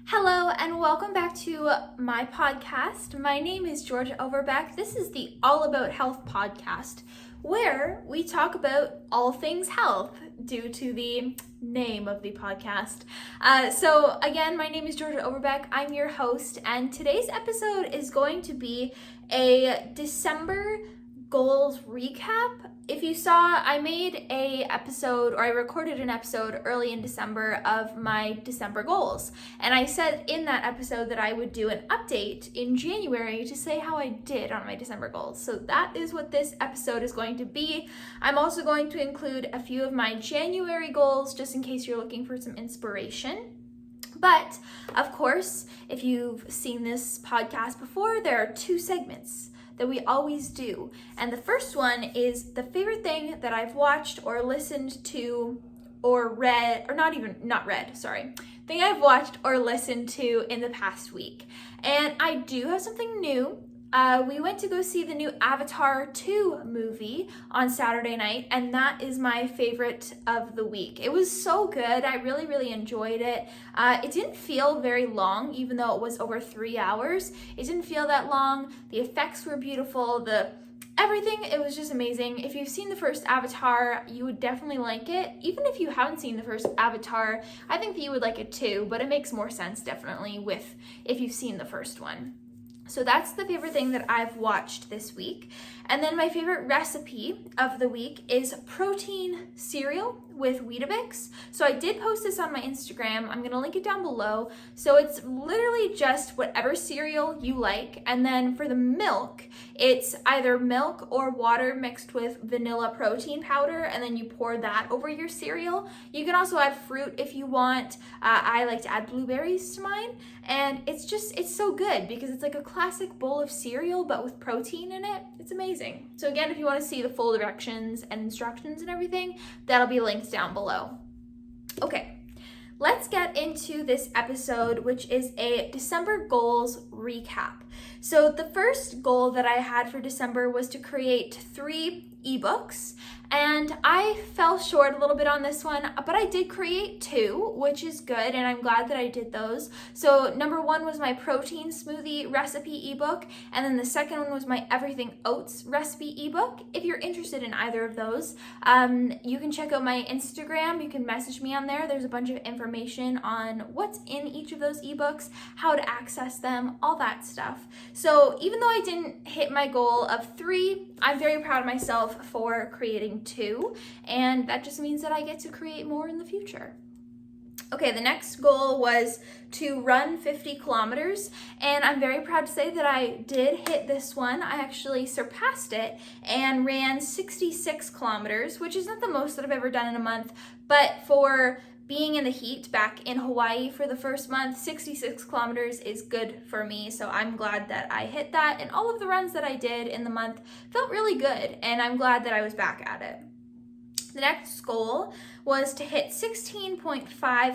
Hello and welcome back to my podcast. My name is Georgia Overbeck. This is the All About Health podcast, where we talk about all things health due to the name of the podcast. So again, my name is Georgia Overbeck. I'm your host, and today's episode is going to be a December goals recap. If you saw, I made I recorded an episode early in December of my December goals. And I said in that episode that I would do an update in January to say how I did on my December goals. So that is what this episode is going to be. I'm also going to include a few of my January goals, just in case you're looking for some inspiration. But of course, if you've seen this podcast before, there are two segments that we always do. And the first one is the favorite thing that I've watched or listened to or read, or thing I've watched or listened to in the past week. And I do have something new. We went to go see the new Avatar 2 movie on Saturday night, and that is my favorite of the week. It was so good. I really, really enjoyed it. It didn't feel very long, even though it was over 3 hours. It didn't feel that long. The effects were beautiful. Everything, it was just amazing. If you've seen the first Avatar, you would definitely like it. Even if you haven't seen the first Avatar, I think that you would like it too, but it makes more sense definitely if you've seen the first one. So that's the favorite thing that I've watched this week. And then my favorite recipe of the week is protein cereal with Weetabix. So I did post this on my Instagram. I'm gonna link it down below. So it's literally just whatever cereal you like. And then for the milk, it's either milk or water mixed with vanilla protein powder, and then you pour that over your cereal. You can also add fruit if you want. I like to add blueberries to mine. And it's so good because it's like a classic bowl of cereal, but with protein in it. It's amazing. So again, if you want to see the full directions and instructions and everything, that'll be linked down below. Okay, let's get into this episode, which is a December goals recap. So the first goal that I had for December was to create 3 ebooks, and I fell short a little bit on this one, but I did create 2, which is good, and I'm glad that I did those. So number 1 was my protein smoothie recipe ebook, and then the second one was my everything oats recipe ebook. If you're interested in either of those, you can check out my Instagram. You can message me on there. There's a bunch of information on what's in each of those ebooks, how to access them, all that stuff. So even though I didn't hit my goal of 3, I'm very proud of myself for creating 2, and that just means that I get to create more in the future. Okay, the next goal was to run 50 kilometers, and I'm very proud to say that I did hit this one. I actually surpassed it and ran 66 kilometers, which is not the most that I've ever done in a month, but for being in the heat back in Hawaii for the first month, 66 kilometers is good for me, so I'm glad that I hit that, and all of the runs that I did in the month felt really good, and I'm glad that I was back at it. The next goal was to hit 16.5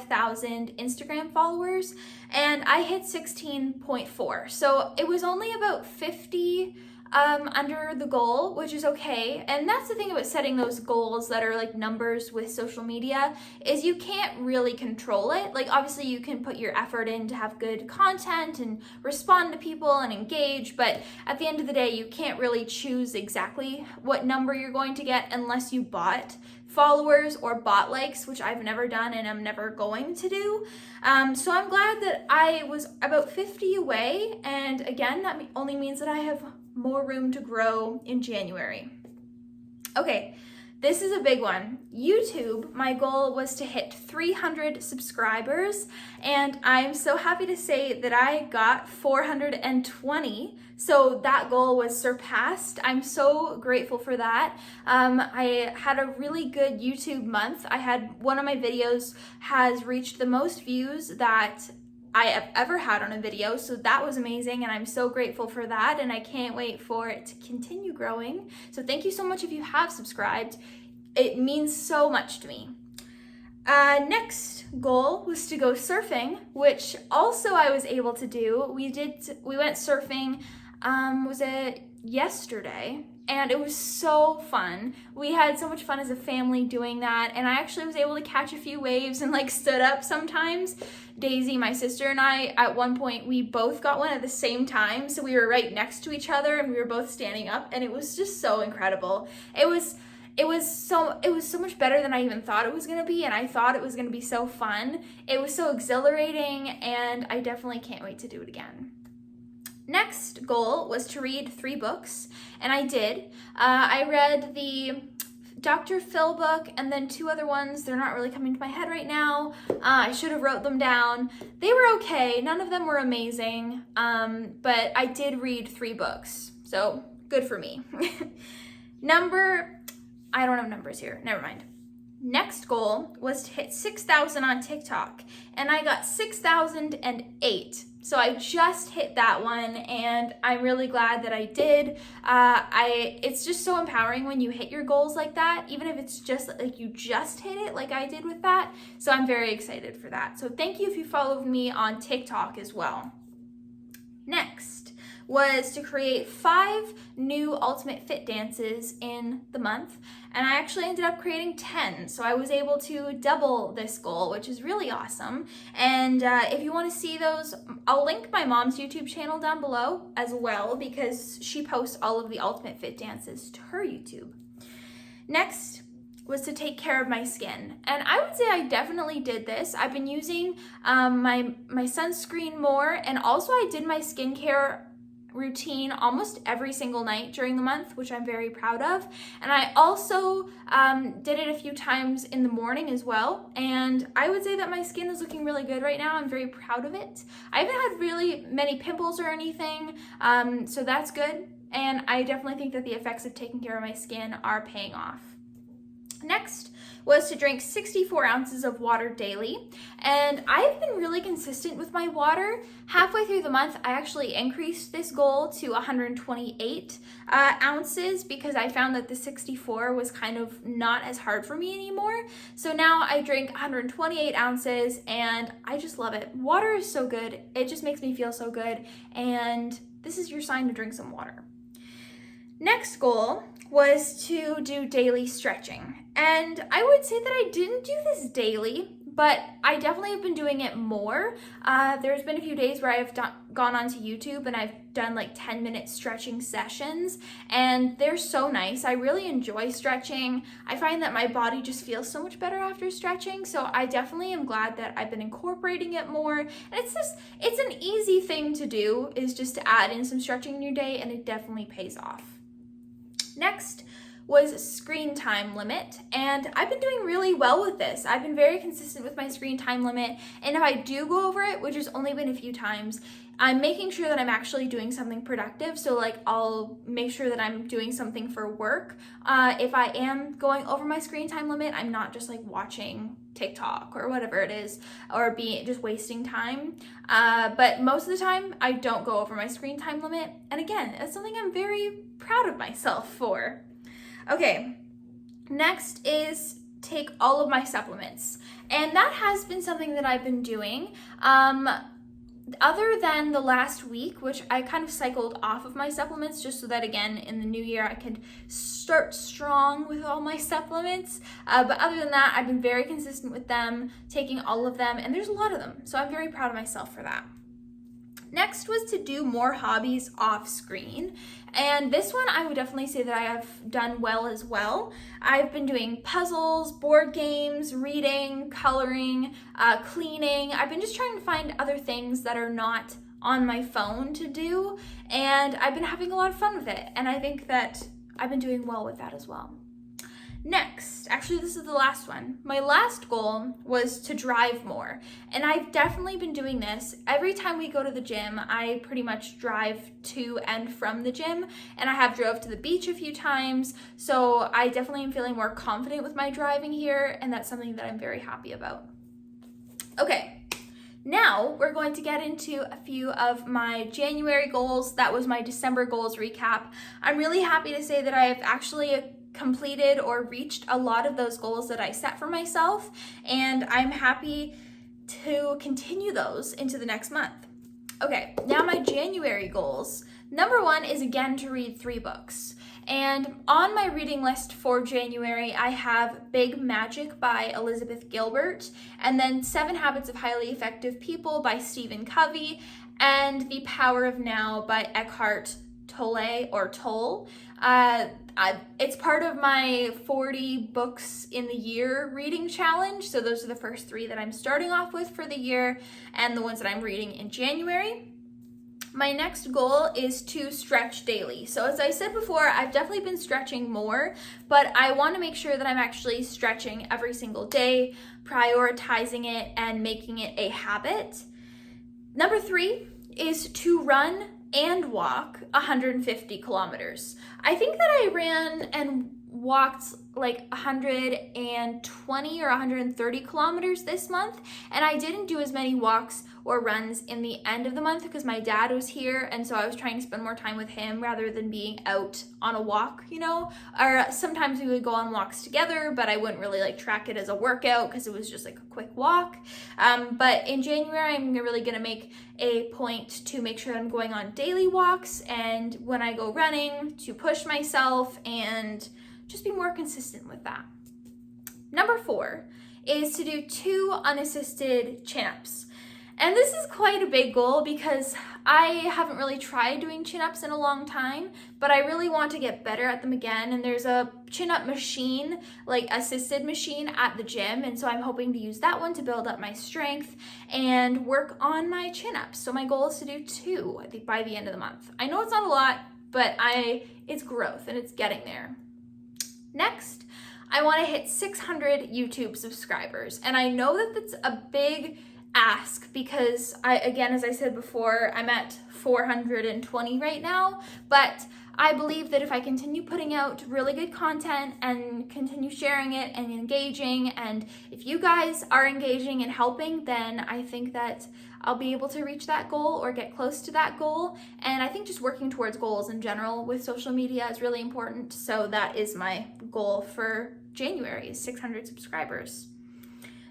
thousand Instagram followers, and I hit 16.4, so it was only about 50 under the goal, which is okay. And that's the thing about setting those goals that are like numbers with social media, is you can't really control it. Like obviously you can put your effort in to have good content and respond to people and engage, but at the end of the day, you can't really choose exactly what number you're going to get unless you bought followers or bot likes, which I've never done and I'm never going to do. So I'm glad that I was about 50 away, and again, that only means that I have more room to grow in January. Okay, this is a big one. YouTube, my goal was to hit 300 subscribers, and I'm so happy to say that I got 420. So that goal was surpassed. I'm so grateful for that. I had a really good YouTube month. One of my videos has reached the most views that I have ever had on a video, so that was amazing, and I'm so grateful for that, and I can't wait for it to continue growing. So thank you so much if you have subscribed. It means so much to me. Next goal was to go surfing, which also I was able to do. We went surfing, was it yesterday? and it was so fun. We had so much fun as a family doing that, and I actually was able to catch a few waves and like stood up sometimes. Daisy, my sister, and I, at one point, we both got one at the same time, so we were right next to each other and we were both standing up, and it was just so incredible. It was so much better than I even thought it was going to be, and I thought it was going to be so fun. It was so exhilarating, and I definitely can't wait to do it again. Next goal was to read 3 books, and I did. I read the Dr. Phil book and then 2 other ones. They're not really coming to my head right now. I should have wrote them down. They were okay. None of them were amazing, but I did read 3 books, so good for me. I don't have numbers here. Never mind. Next goal was to hit 6,000 on TikTok, and I got 6,008. So I just hit that one, and I'm really glad that I did. It's just so empowering when you hit your goals like that, even if it's just like you just hit it like I did with that. So I'm very excited for that. So thank you if you followed me on TikTok as well. Next was to create 5 new Ultimate Fit dances in the month, and I actually ended up creating 10, so I was able to double this goal, which is really awesome. And if you want to see those, I'll link my mom's YouTube channel down below as well, because she posts all of the Ultimate Fit dances to her YouTube. Next was to take care of my skin, and I would say I definitely did this. I've been using my sunscreen more, and also I did my skincare routine almost every single night during the month, which I'm very proud of. And I also did it a few times in the morning as well, and I would say that my skin is looking really good right now. I'm very proud of it. I haven't had really many pimples or anything, so that's good, and I definitely think that the effects of taking care of my skin are paying off. Next was to drink 64 ounces of water daily, and I've been really consistent with my water. Halfway through the month, I actually increased this goal to 128 ounces because I found that the 64 was kind of not as hard for me anymore. So now I drink 128 ounces, and I just love it. Water is so good. It just makes me feel so good, and this is your sign to drink some water. Next goal was to do daily stretching. And I would say that I didn't do this daily, but I definitely have been doing it more. There's been a few days where I've gone onto YouTube and I've done like 10-minute stretching sessions, and they're so nice. I really enjoy stretching. I find that my body just feels so much better after stretching, so I definitely am glad that I've been incorporating it more. And it's an easy thing to do, is just to add in some stretching in your day, and it definitely pays off. Next was screen time limit, and I've been doing really well with this. I've been very consistent with my screen time limit, and if I do go over it, which has only been a few times, I'm making sure that I'm actually doing something productive. So like I'll make sure that I'm doing something for work. If I am going over my screen time limit, I'm not just like watching TikTok or whatever it is, or just wasting time. But most of the time I don't go over my screen time limit. And again, it's something I'm very proud of myself for. Okay, next is take all of my supplements. And that has been something that I've been doing. Other than the last week, which I kind of cycled off of my supplements just so that, again, in the new year I could start strong with all my supplements. But other than that, I've been very consistent with them, taking all of them, and there's a lot of them. So I'm very proud of myself for that. Next was to do more hobbies off screen, and this one I would definitely say that I have done well as well. I've been doing puzzles, board games, reading, coloring, cleaning. I've been just trying to find other things that are not on my phone to do, and I've been having a lot of fun with it, and I think that I've been doing well with that as well. Next, actually this is the last one. My last goal was to drive more, and I've definitely been doing this. Every time we go to the gym, I pretty much drive to and from the gym, and I have drove to the beach a few times, so I definitely am feeling more confident with my driving here, and that's something that I'm very happy about. Okay, now we're going to get into a few of my January goals. That was my December goals recap. I'm really happy to say that I have actually completed or reached a lot of those goals that I set for myself, and I'm happy to continue those into the next month. Okay, now my January goals. Number 1 is again to read 3 books. And on my reading list for January, I have Big Magic by Elizabeth Gilbert, and then 7 Habits of Highly Effective People by Stephen Covey, and The Power of Now by Eckhart Tolle. It's part of my 40 books in the year reading challenge. So those are the first 3 that I'm starting off with for the year and the ones that I'm reading in January. My next goal is to stretch daily. So as I said before, I've definitely been stretching more, but I want to make sure that I'm actually stretching every single day, prioritizing it and making it a habit. Number 3 is to run and walk 150 kilometers. I think that I ran and walked like 120 or 130 kilometers this month, and I didn't do as many walks or runs in the end of the month because my dad was here, and so I was trying to spend more time with him rather than being out on a walk, or sometimes we would go on walks together, but I wouldn't really like track it as a workout because it was just like a quick walk. But in January, I'm really gonna make a point to make sure I'm going on daily walks, and when I go running, to push myself and just be more consistent with that. Number 4 is to do 2 unassisted chin-ups. And this is quite a big goal because I haven't really tried doing chin-ups in a long time, but I really want to get better at them again. And there's a chin-up machine, like assisted machine at the gym. And so I'm hoping to use that one to build up my strength and work on my chin-ups. So my goal is to do 2 by the end of the month. I know it's not a lot, but it's growth and it's getting there. Next, I want to hit 600 YouTube subscribers. And I know that that's a big ask because again, as I said before, I'm at 420 right now, but I believe that if I continue putting out really good content and continue sharing it and engaging, and if you guys are engaging and helping, then I think that I'll be able to reach that goal or get close to that goal. And I think just working towards goals in general with social media is really important. So that is my goal for January, is 600 subscribers.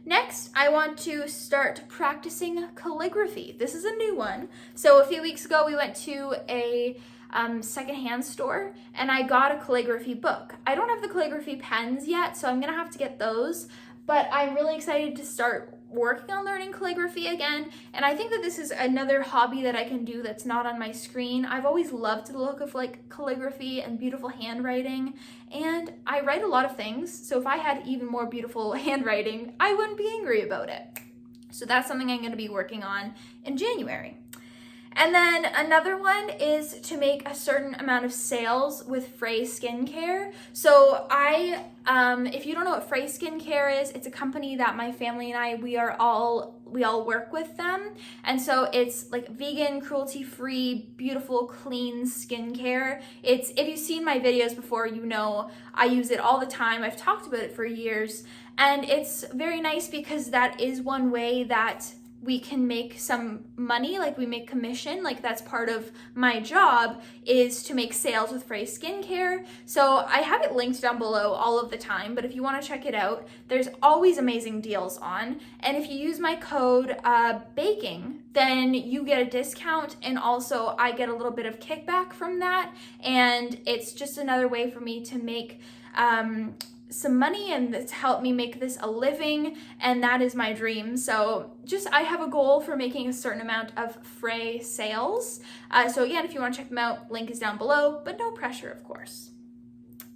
Next, I want to start practicing calligraphy. This is a new one. So a few weeks ago, we went to a secondhand store and I got a calligraphy book. I don't have the calligraphy pens yet, so I'm gonna have to get those, but I'm really excited to start working on learning calligraphy again. And I think that this is another hobby that I can do that's not on my screen. I've always loved the look of like calligraphy and beautiful handwriting, and I write a lot of things. So if I had even more beautiful handwriting, I wouldn't be angry about it. So that's something I'm gonna be working on in January. And then another one is to make a certain amount of sales with Frey Skincare. So if you don't know what Frey Skincare is, it's a company that my family and we all work with them. And so it's like vegan, cruelty-free, beautiful, clean skincare. If you've seen my videos before, you know I use it all the time. I've talked about it for years. And it's very nice because that is one way that we can make some money, like we make commission, like that's part of my job, is to make sales with Frey Skincare. So I have it linked down below all of the time, but if you want to check it out, there's always amazing deals on. And if you use my code BAKING, then you get a discount, and also I get a little bit of kickback from that. And it's just another way for me to make some money and to help me make this a living, and that is my dream. So I have a goal for making a certain amount of Frey sales. So again, if you want to check them out, link is down below, but no pressure, of course.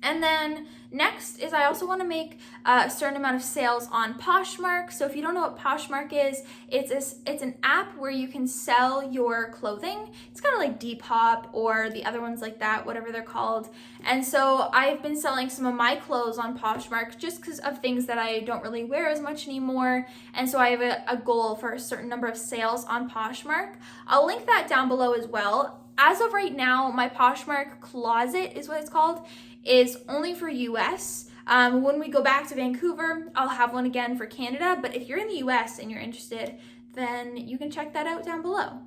And then next is I also want to make a certain amount of sales on Poshmark. So if you don't know what Poshmark is, it's an app where you can sell your clothing. It's kind of like Depop or the other ones like that, whatever they're called. And so I've been selling some of my clothes on Poshmark just because of things that I don't really wear as much anymore. And so I have a goal for a certain number of sales on Poshmark. I'll link that down below as well. As of right now, my Poshmark closet is what it's called, is only for US. When we go back to Vancouver, I'll have one again for Canada, but if you're in the US and you're interested, then you can check that out down below.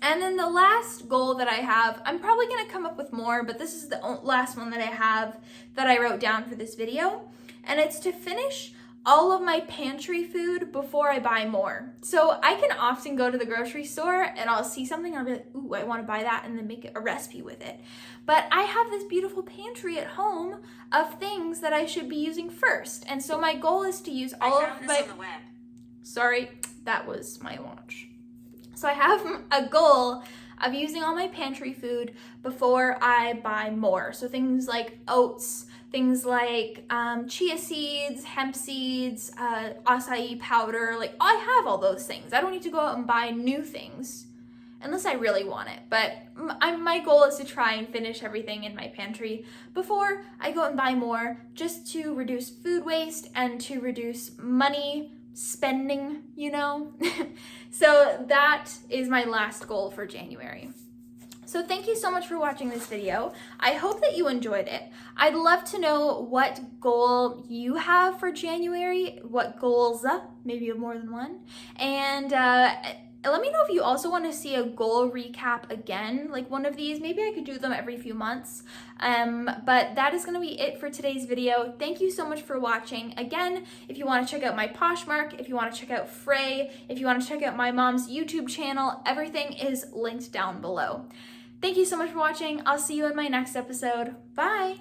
And then the last goal that I have, I'm probably gonna come up with more, but this is the last one that I have that I wrote down for this video, and it's to finish all of my pantry food before I buy more. So I can often go to the grocery store and I'll see something and I'll be like, ooh, I want to buy that, and then make a recipe with it. But I have this beautiful pantry at home of things that I should be using first. And so my goal is to use all of my... on the web. Sorry, that was my launch. So I have a goal of using all my pantry food before I buy more. So things like oats, things like chia seeds, hemp seeds, acai powder, like I have all those things. I don't need to go out and buy new things unless I really want it. But my goal is to try and finish everything in my pantry before I go out and buy more, just to reduce food waste and to reduce money spending, you know? So that is my last goal for January. So thank you so much for watching this video. I hope that you enjoyed it. I'd love to know what goal you have for January, what goals, maybe you have more than one, and let me know if you also want to see a goal recap again, like one of these. Maybe I could do them every few months. But that is going to be it for today's video. Thank you so much for watching. Again, if you want to check out my Poshmark, if you want to check out Frey, if you want to check out my mom's YouTube channel, everything is linked down below. Thank you so much for watching. I'll see you in my next episode. Bye!